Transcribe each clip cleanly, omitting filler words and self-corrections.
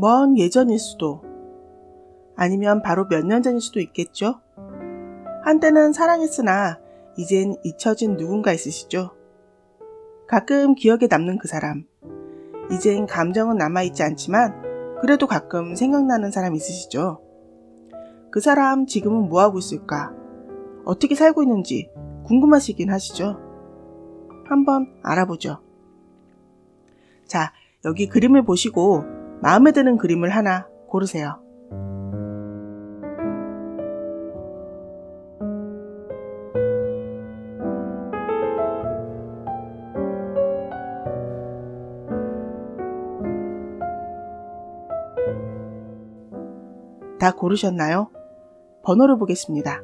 먼 예전일 수도, 아니면 바로 몇 년 전일 수도 있겠죠? 한때는 사랑했으나 이젠 잊혀진 누군가 있으시죠? 가끔 기억에 남는 그 사람, 이젠 감정은 남아있지 않지만 그래도 가끔 생각나는 사람 있으시죠? 그 사람 지금은 뭐하고 있을까? 어떻게 살고 있는지 궁금하시긴 하시죠? 한번 알아보죠. 자, 여기 그림을 보시고 마음에 드는 그림을 하나 고르세요. 다 고르셨나요? 번호를 보겠습니다.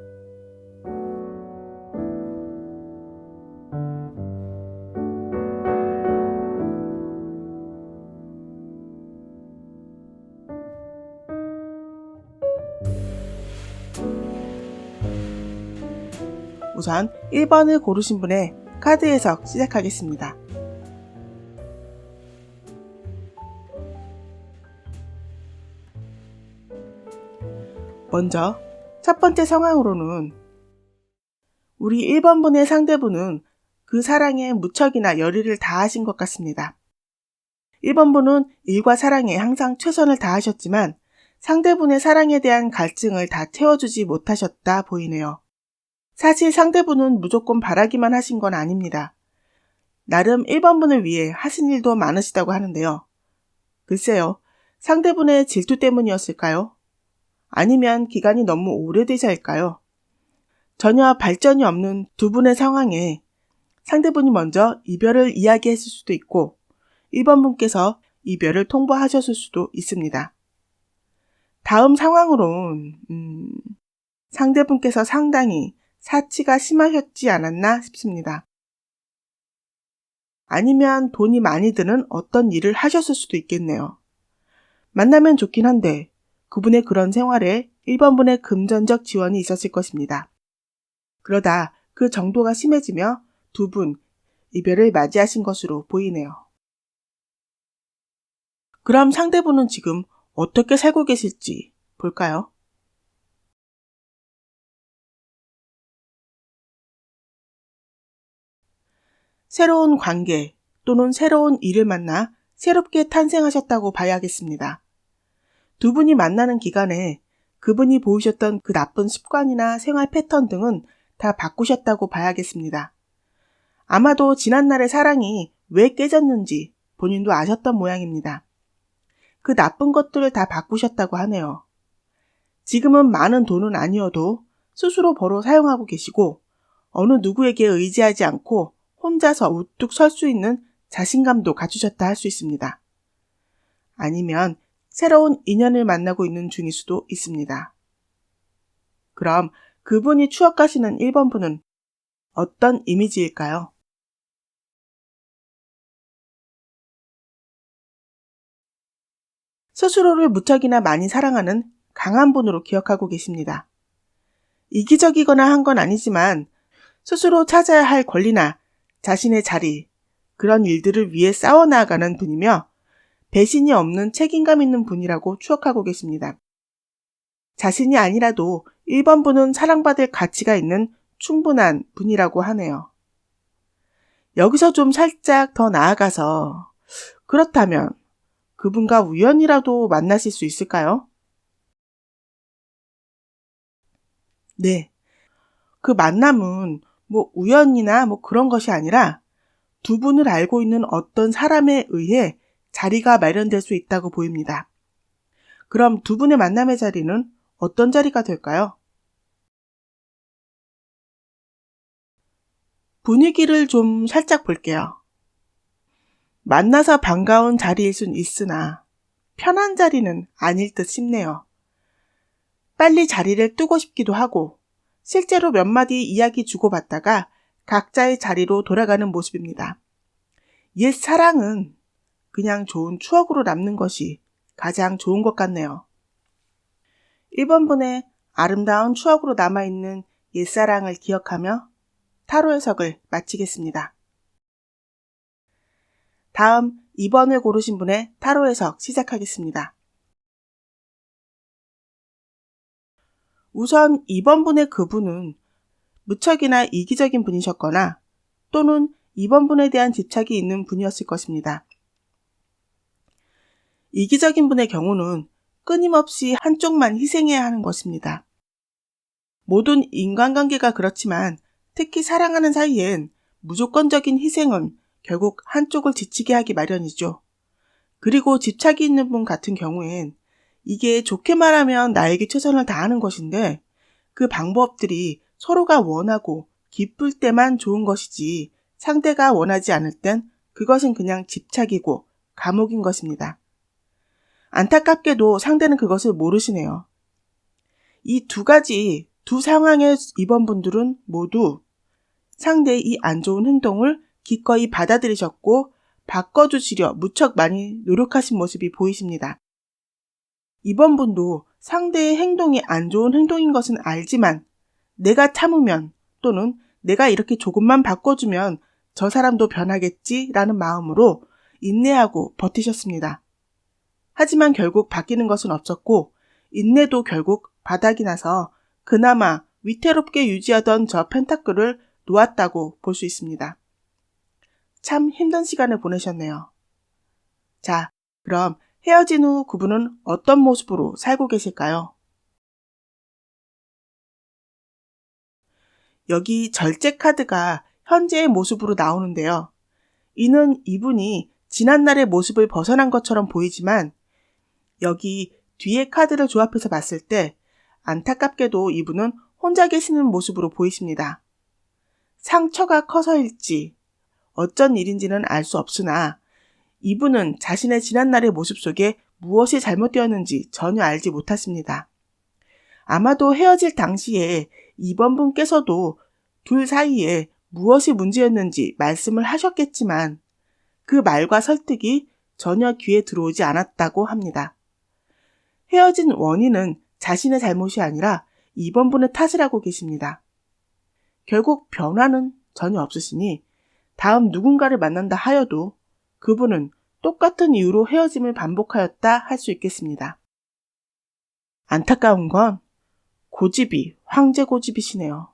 우선 1번을 고르신 분의 카드 해석 시작하겠습니다. 먼저 첫 번째 상황으로는 우리 1번 분의 상대분은 그 사랑에 무척이나 열의를 다하신 것 같습니다. 1번 분은 일과 사랑에 항상 최선을 다하셨지만 상대분의 사랑에 대한 갈증을 다 채워주지 못하셨다 보이네요. 사실 상대분은 무조건 바라기만 하신 건 아닙니다. 나름 1번 분을 위해 하신 일도 많으시다고 하는데요. 글쎄요, 상대분의 질투 때문이었을까요? 아니면 기간이 너무 오래되셔일까요? 전혀 발전이 없는 두 분의 상황에 상대분이 먼저 이별을 이야기했을 수도 있고 1번 분께서 이별을 통보하셨을 수도 있습니다. 다음 상황으론 상대분께서 상당히 사치가 심하셨지 않았나 싶습니다. 아니면 돈이 많이 드는 어떤 일을 하셨을 수도 있겠네요. 만나면 좋긴 한데 그분의 그런 생활에 1번 분의 금전적 지원이 있었을 것입니다. 그러다 그 정도가 심해지며 두 분 이별을 맞이하신 것으로 보이네요. 그럼 상대분은 지금 어떻게 살고 계실지 볼까요? 새로운 관계 또는 새로운 일을 만나 새롭게 탄생하셨다고 봐야겠습니다. 두 분이 만나는 기간에 그분이 보이셨던 그 나쁜 습관이나 생활 패턴 등은 다 바꾸셨다고 봐야겠습니다. 아마도 지난날의 사랑이 왜 깨졌는지 본인도 아셨던 모양입니다. 그 나쁜 것들을 다 바꾸셨다고 하네요. 지금은 많은 돈은 아니어도 스스로 벌어 사용하고 계시고 어느 누구에게 의지하지 않고 혼자서 우뚝 설 수 있는 자신감도 갖추셨다 할 수 있습니다. 아니면 새로운 인연을 만나고 있는 중일 수도 있습니다. 그럼 그분이 추억하시는 1번 분은 어떤 이미지일까요? 스스로를 무척이나 많이 사랑하는 강한 분으로 기억하고 계십니다. 이기적이거나 한 건 아니지만 스스로 찾아야 할 권리나 자신의 자리, 그런 일들을 위해 싸워나가는 분이며 배신이 없는 책임감 있는 분이라고 추억하고 계십니다. 자신이 아니라도 1번 분은 사랑받을 가치가 있는 충분한 분이라고 하네요. 여기서 좀 살짝 더 나아가서 그렇다면 그분과 우연이라도 만나실 수 있을까요? 네. 그 만남은 우연이나 그런 것이 아니라 두 분을 알고 있는 어떤 사람에 의해 자리가 마련될 수 있다고 보입니다. 그럼 두 분의 만남의 자리는 어떤 자리가 될까요? 분위기를 좀 살짝 볼게요. 만나서 반가운 자리일 순 있으나 편한 자리는 아닐 듯 싶네요. 빨리 자리를 뜨고 싶기도 하고 실제로 몇 마디 이야기 주고받다가 각자의 자리로 돌아가는 모습입니다. 옛 사랑은 그냥 좋은 추억으로 남는 것이 가장 좋은 것 같네요. 1번 분의 아름다운 추억으로 남아있는 옛사랑을 기억하며 타로 해석을 마치겠습니다. 다음 2번을 고르신 분의 타로 해석 시작하겠습니다. 우선 2번 분의 그분은 무척이나 이기적인 분이셨거나 또는 2번 분에 대한 집착이 있는 분이었을 것입니다. 이기적인 분의 경우는 끊임없이 한쪽만 희생해야 하는 것입니다. 모든 인간관계가 그렇지만 특히 사랑하는 사이엔 무조건적인 희생은 결국 한쪽을 지치게 하기 마련이죠. 그리고 집착이 있는 분 같은 경우엔 이게 좋게 말하면 나에게 최선을 다하는 것인데 그 방법들이 서로가 원하고 기쁠 때만 좋은 것이지 상대가 원하지 않을 땐 그것은 그냥 집착이고 감옥인 것입니다. 안타깝게도 상대는 그것을 모르시네요. 이 두 상황의 2번 분들은 모두 상대의 이 안 좋은 행동을 기꺼이 받아들이셨고 바꿔주시려 무척 많이 노력하신 모습이 보이십니다. 2번 분도 상대의 행동이 안 좋은 행동인 것은 알지만 내가 참으면 또는 내가 이렇게 조금만 바꿔주면 저 사람도 변하겠지라는 마음으로 인내하고 버티셨습니다. 하지만 결국 바뀌는 것은 없었고 인내도 결국 바닥이 나서 그나마 위태롭게 유지하던 저 펜타클을 놓았다고 볼 수 있습니다. 참 힘든 시간을 보내셨네요. 자, 그럼 헤어진 후 그분은 어떤 모습으로 살고 계실까요? 여기 절제 카드가 현재의 모습으로 나오는데요. 이는 이분이 지난날의 모습을 벗어난 것처럼 보이지만 여기 뒤에 카드를 조합해서 봤을 때 안타깝게도 이분은 혼자 계시는 모습으로 보이십니다. 상처가 커서일지 어쩐 일인지는 알 수 없으나 이분은 자신의 지난날의 모습 속에 무엇이 잘못되었는지 전혀 알지 못하십니다. 아마도 헤어질 당시에 2번 분께서도 둘 사이에 무엇이 문제였는지 말씀을 하셨겠지만 그 말과 설득이 전혀 귀에 들어오지 않았다고 합니다. 헤어진 원인은 자신의 잘못이 아니라 2번 분의 탓을 하고 계십니다. 결국 변화는 전혀 없으시니 다음 누군가를 만난다 하여도 그분은 똑같은 이유로 헤어짐을 반복하였다 할 수 있겠습니다. 안타까운 건 고집이 황제 고집이시네요.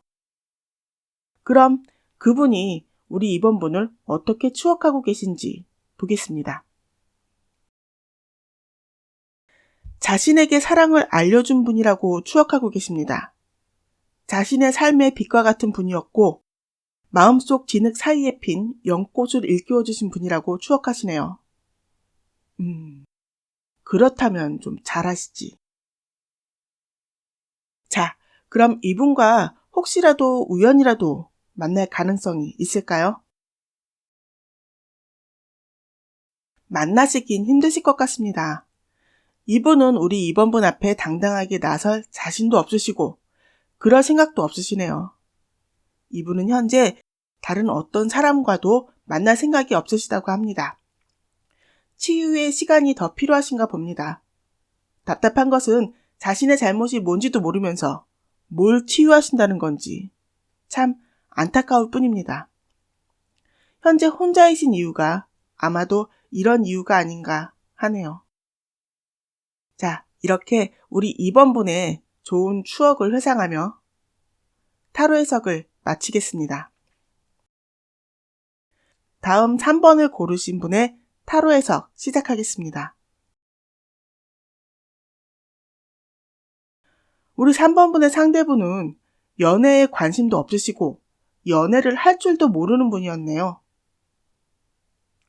그럼 그분이 우리 2번 분을 어떻게 추억하고 계신지 보겠습니다. 자신에게 사랑을 알려준 분이라고 추억하고 계십니다. 자신의 삶의 빛과 같은 분이었고 마음속 진흙 사이에 핀 연꽃을 일깨워주신 분이라고 추억하시네요. 그렇다면 좀 잘하시지. 자, 그럼 이분과 혹시라도 우연이라도 만날 가능성이 있을까요? 만나시긴 힘드실 것 같습니다. 이분은 우리 2번 분 앞에 당당하게 나설 자신도 없으시고 그럴 생각도 없으시네요. 이분은 현재 다른 어떤 사람과도 만날 생각이 없으시다고 합니다. 치유의 시간이 더 필요하신가 봅니다. 답답한 것은 자신의 잘못이 뭔지도 모르면서 뭘 치유하신다는 건지 참 안타까울 뿐입니다. 현재 혼자이신 이유가 아마도 이런 이유가 아닌가 하네요. 자, 이렇게 우리 2번 분의 좋은 추억을 회상하며 타로 해석을 마치겠습니다. 다음 3번을 고르신 분의 타로 해석 시작하겠습니다. 우리 3번 분의 상대분은 연애에 관심도 없으시고 연애를 할 줄도 모르는 분이었네요.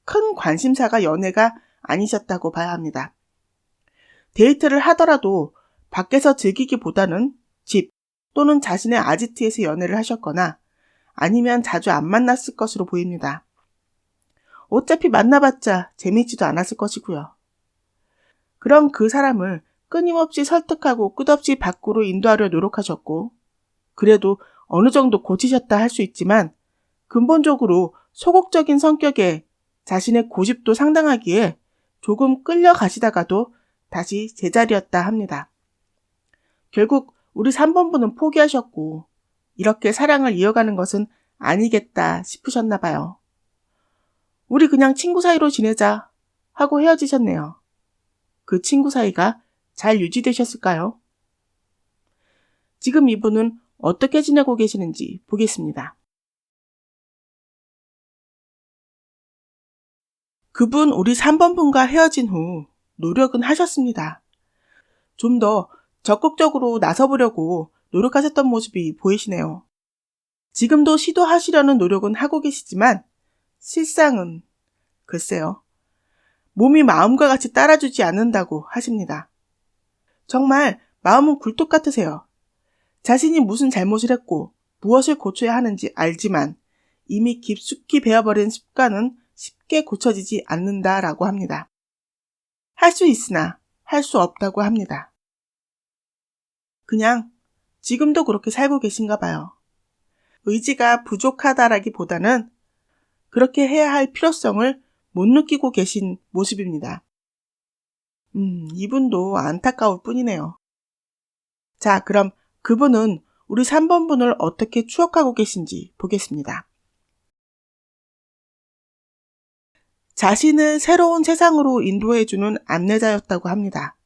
큰 관심사가 연애가 아니셨다고 봐야 합니다. 데이트를 하더라도 밖에서 즐기기보다는 집 또는 자신의 아지트에서 연애를 하셨거나 아니면 자주 안 만났을 것으로 보입니다. 어차피 만나봤자 재미있지도 않았을 것이고요. 그럼 그 사람을 끊임없이 설득하고 끝없이 밖으로 인도하려 노력하셨고 그래도 어느 정도 고치셨다 할 수 있지만 근본적으로 소극적인 성격에 자신의 고집도 상당하기에 조금 끌려가시다가도 다시 제자리였다 합니다. 결국 우리 3번 분은 포기하셨고 이렇게 사랑을 이어가는 것은 아니겠다 싶으셨나 봐요. 우리 그냥 친구 사이로 지내자 하고 헤어지셨네요. 그 친구 사이가 잘 유지되셨을까요? 지금 이분은 어떻게 지내고 계시는지 보겠습니다. 그분 우리 3번 분과 헤어진 후 노력은 하셨습니다. 좀 더 적극적으로 나서보려고 노력하셨던 모습이 보이시네요. 지금도 시도하시려는 노력은 하고 계시지만 실상은 글쎄요. 몸이 마음과 같이 따라주지 않는다고 하십니다. 정말 마음은 굴뚝 같으세요. 자신이 무슨 잘못을 했고 무엇을 고쳐야 하는지 알지만 이미 깊숙이 배어버린 습관은 쉽게 고쳐지지 않는다라고 합니다. 할 수 있으나 할 수 없다고 합니다. 그냥 지금도 그렇게 살고 계신가 봐요. 의지가 부족하다라기보다는 그렇게 해야 할 필요성을 못 느끼고 계신 모습입니다. 이분도 안타까울 뿐이네요. 자, 그럼 그분은 우리 3번 분을 어떻게 추억하고 계신지 보겠습니다. 자신을 새로운 세상으로 인도해주는 안내자였다고 합니다.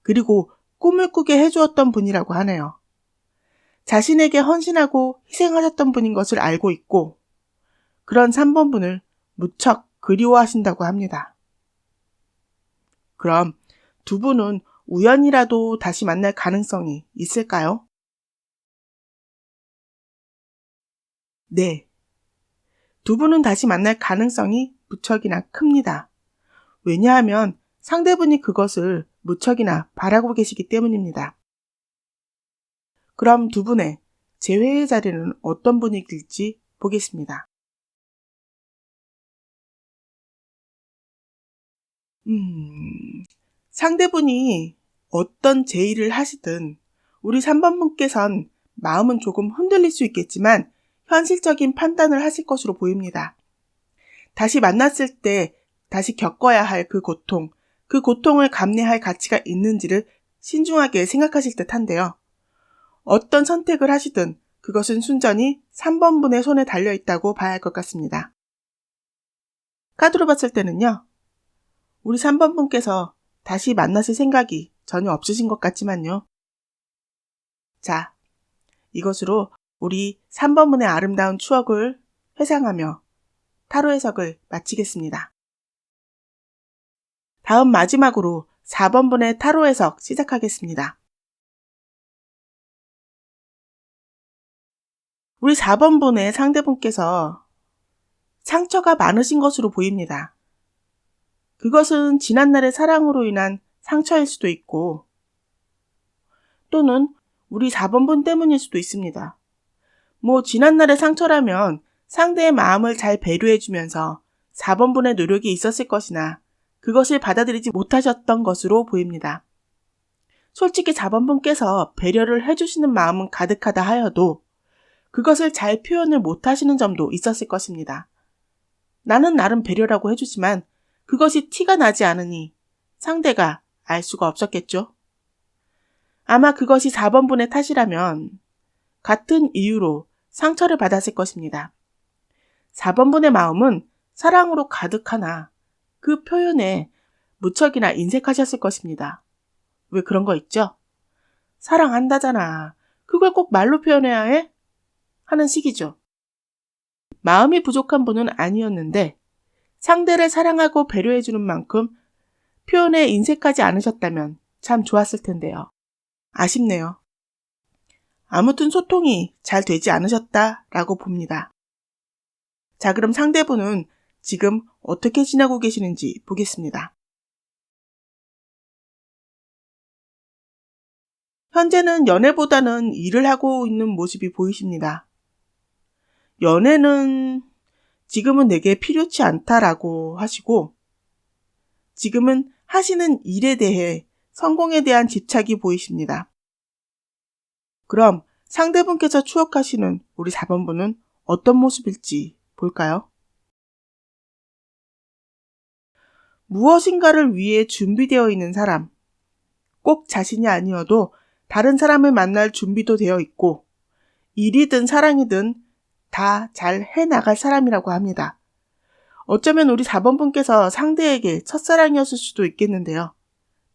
그리고 꿈을 꾸게 해주었던 분이라고 하네요. 자신에게 헌신하고 희생하셨던 분인 것을 알고 있고 그런 3번 분을 무척 그리워하신다고 합니다. 그럼 두 분은 우연이라도 다시 만날 가능성이 있을까요? 네. 두 분은 다시 만날 가능성이 무척이나 큽니다. 왜냐하면 상대분이 그것을 무척이나 바라고 계시기 때문입니다. 그럼 두 분의 재회의 자리는 어떤 분위기일지 보겠습니다. 상대분이 어떤 제의를 하시든 우리 3번 분께선 마음은 조금 흔들릴 수 있겠지만 현실적인 판단을 하실 것으로 보입니다. 다시 만났을 때 다시 겪어야 할 그 고통을 감내할 가치가 있는지를 신중하게 생각하실 듯한데요. 어떤 선택을 하시든 그것은 순전히 3번 분의 손에 달려있다고 봐야 할 것 같습니다. 카드로 봤을 때는요. 우리 3번 분께서 다시 만나실 생각이 전혀 없으신 것 같지만요. 자, 이것으로 우리 3번 분의 아름다운 추억을 회상하며 타로 해석을 마치겠습니다. 다음 마지막으로 4번 분의 타로 해석 시작하겠습니다. 우리 4번 분의 상대분께서 상처가 많으신 것으로 보입니다. 그것은 지난날의 사랑으로 인한 상처일 수도 있고 또는 우리 4번 분 때문일 수도 있습니다. 지난날의 상처라면 상대의 마음을 잘 배려해주면서 4번 분의 노력이 있었을 것이나 그것을 받아들이지 못하셨던 것으로 보입니다. 솔직히 4번 분께서 배려를 해주시는 마음은 가득하다 하여도 그것을 잘 표현을 못하시는 점도 있었을 것입니다. 나는 나름 배려라고 해주지만 그것이 티가 나지 않으니 상대가 알 수가 없었겠죠. 아마 그것이 4번 분의 탓이라면 같은 이유로 상처를 받았을 것입니다. 4번 분의 마음은 사랑으로 가득하나 그 표현에 무척이나 인색하셨을 것입니다. 왜 그런 거 있죠? 사랑한다잖아. 그걸 꼭 말로 표현해야 해? 하는 식이죠. 마음이 부족한 분은 아니었는데 상대를 사랑하고 배려해주는 만큼 표현에 인색하지 않으셨다면 참 좋았을 텐데요. 아쉽네요. 아무튼 소통이 잘 되지 않으셨다라고 봅니다. 자, 그럼 상대분은 지금 어떻게 지내고 계시는지 보겠습니다. 현재는 연애보다는 일을 하고 있는 모습이 보이십니다. 연애는 지금은 내게 필요치 않다라고 하시고 지금은 하시는 일에 대해 성공에 대한 집착이 보이십니다. 그럼 상대분께서 추억하시는 우리 4번 분은 어떤 모습일지 볼까요? 무엇인가를 위해 준비되어 있는 사람, 꼭 자신이 아니어도 다른 사람을 만날 준비도 되어 있고 일이든 사랑이든 다 잘 해나갈 사람이라고 합니다. 어쩌면 우리 4번 분께서 상대에게 첫사랑이었을 수도 있겠는데요.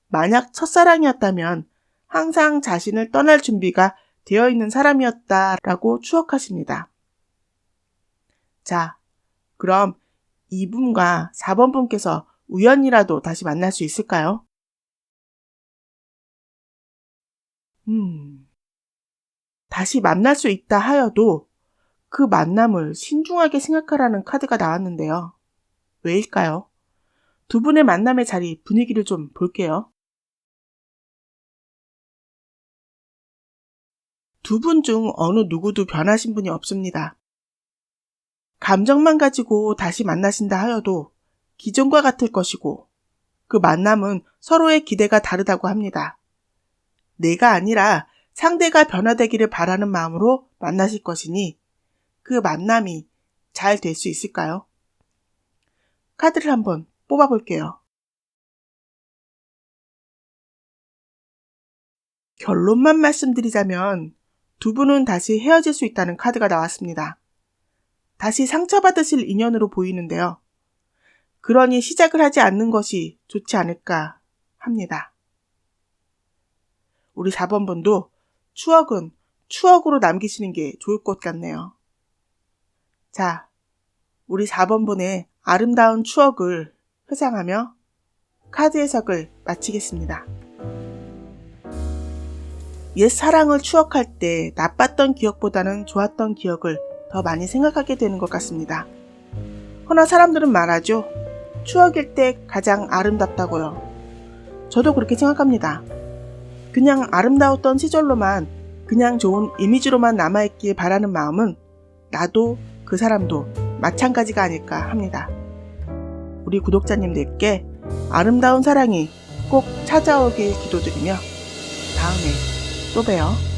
만약 첫사랑이었다면 항상 자신을 떠날 준비가 되어 있는 사람이었다라고 추억하십니다. 자, 그럼 2분과 4번 분께서 우연이라도 다시 만날 수 있을까요? 다시 만날 수 있다 하여도 그 만남을 신중하게 생각하라는 카드가 나왔는데요. 왜일까요? 두 분의 만남의 자리 분위기를 좀 볼게요. 두 분 중 어느 누구도 변하신 분이 없습니다. 감정만 가지고 다시 만나신다 하여도 기존과 같을 것이고 그 만남은 서로의 기대가 다르다고 합니다. 내가 아니라 상대가 변화되기를 바라는 마음으로 만나실 것이니 그 만남이 잘 될 수 있을까요? 카드를 한번 뽑아볼게요. 결론만 말씀드리자면 두 분은 다시 헤어질 수 있다는 카드가 나왔습니다. 다시 상처받으실 인연으로 보이는데요. 그러니 시작을 하지 않는 것이 좋지 않을까 합니다. 우리 4번 분도 추억은 추억으로 남기시는 게 좋을 것 같네요. 자, 우리 4번 분의 아름다운 추억을 회상하며 카드 해석을 마치겠습니다. 옛 사랑을 추억할 때 나빴던 기억보다는 좋았던 기억을 더 많이 생각하게 되는 것 같습니다. 허나 사람들은 말하죠. 추억일 때 가장 아름답다고요. 저도 그렇게 생각합니다. 그냥 아름다웠던 시절로만 그냥 좋은 이미지로만 남아있길 바라는 마음은 나도 그 사람도 마찬가지가 아닐까 합니다. 우리 구독자님들께 아름다운 사랑이 꼭 찾아오길 기도드리며 다음에 또 봬요.